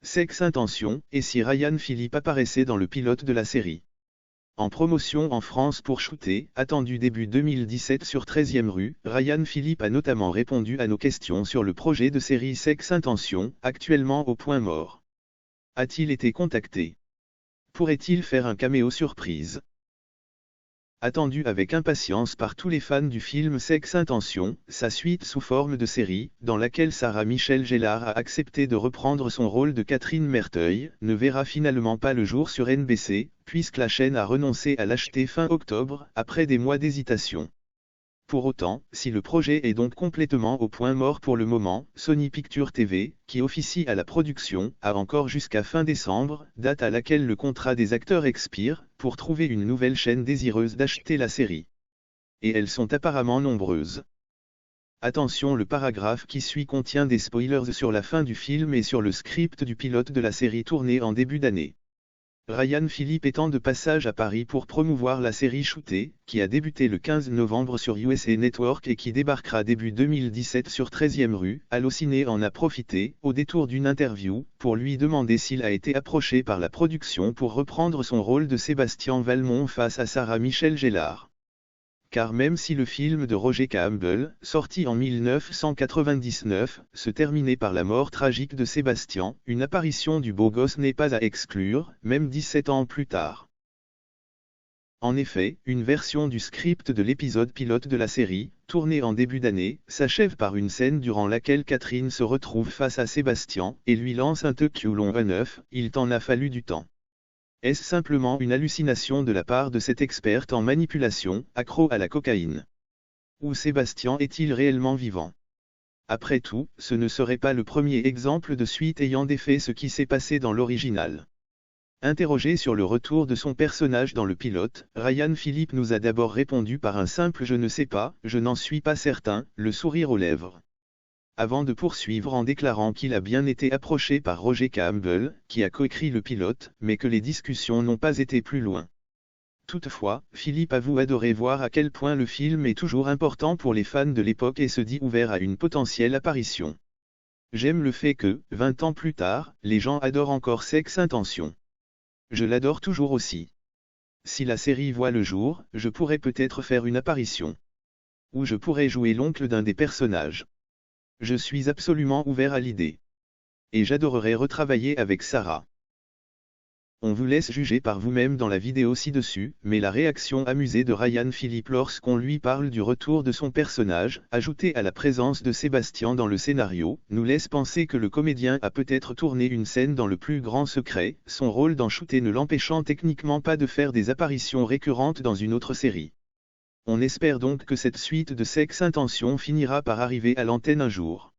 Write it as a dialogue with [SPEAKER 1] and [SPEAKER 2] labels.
[SPEAKER 1] Sexe Intention, et si Ryan Philippe apparaissait dans le pilote de la série. En promotion en France pour Shooter, attendu début 2017 sur 13e rue, Ryan Philippe a notamment répondu à nos questions sur le projet de série Sexe Intention, actuellement au point mort. A-t-il été contacté? Pourrait-il faire un caméo surprise? Attendu avec impatience par tous les fans du film Sexe Intention, sa suite sous forme de série, dans laquelle Sarah Michelle Gellar a accepté de reprendre son rôle de Catherine Merteuil, ne verra finalement pas le jour sur NBC, puisque la chaîne a renoncé à l'acheter fin octobre, après des mois d'hésitation. Pour autant, si le projet est donc complètement au point mort pour le moment, Sony Pictures TV, qui officie à la production, a encore jusqu'à fin décembre, date à laquelle le contrat des acteurs expire, pour trouver une nouvelle chaîne désireuse d'acheter la série. Et elles sont apparemment nombreuses. Attention, le paragraphe qui suit contient des spoilers sur la fin du film et sur le script du pilote de la série tournée en début d'année. Ryan Philippe étant de passage à Paris pour promouvoir la série Shooter, qui a débuté le 15 novembre sur USA Network et qui débarquera début 2017 sur 13e rue, Allociné en a profité, au détour d'une interview, pour lui demander s'il a été approché par la production pour reprendre son rôle de Sébastien Valmont face à Sarah Michelle Gellar. Car même si le film de Roger Campbell, sorti en 1999, se terminait par la mort tragique de Sébastien, une apparition du beau gosse n'est pas à exclure, même 17 ans plus tard. En effet, une version du script de l'épisode pilote de la série, tournée en début d'année, s'achève par une scène durant laquelle Catherine se retrouve face à Sébastien, et lui lance un te long à neuf, il t'en a fallu du temps. Est-ce simplement une hallucination de la part de cette experte en manipulation, accro à la cocaïne? Ou Sébastien est-il réellement vivant? Après tout, ce ne serait pas le premier exemple de suite ayant défait ce qui s'est passé dans l'original. Interrogé sur le retour de son personnage dans le pilote, Ryan Philippe nous a d'abord répondu par un simple « je ne sais pas, je n'en suis pas certain », le sourire aux lèvres. Avant de poursuivre en déclarant qu'il a bien été approché par Roger Campbell, qui a coécrit le pilote, mais que les discussions n'ont pas été plus loin. Toutefois, Philippe avoue adorer voir à quel point le film est toujours important pour les fans de l'époque et se dit ouvert à une potentielle apparition. J'aime le fait que, 20 ans plus tard, les gens adorent encore Sexe Intention. Je l'adore toujours aussi. Si la série voit le jour, je pourrais peut-être faire une apparition. Ou je pourrais jouer l'oncle d'un des personnages. Je suis absolument ouvert à l'idée. Et j'adorerais retravailler avec Sarah. On vous laisse juger par vous-même dans la vidéo ci-dessus, mais la réaction amusée de Ryan Philippe lorsqu'on lui parle du retour de son personnage, ajoutée à la présence de Sébastien dans le scénario, nous laisse penser que le comédien a peut-être tourné une scène dans le plus grand secret, son rôle dans Shooter ne l'empêchant techniquement pas de faire des apparitions récurrentes dans une autre série. On espère donc que cette suite de Sexe Intention finira par arriver à l'antenne un jour.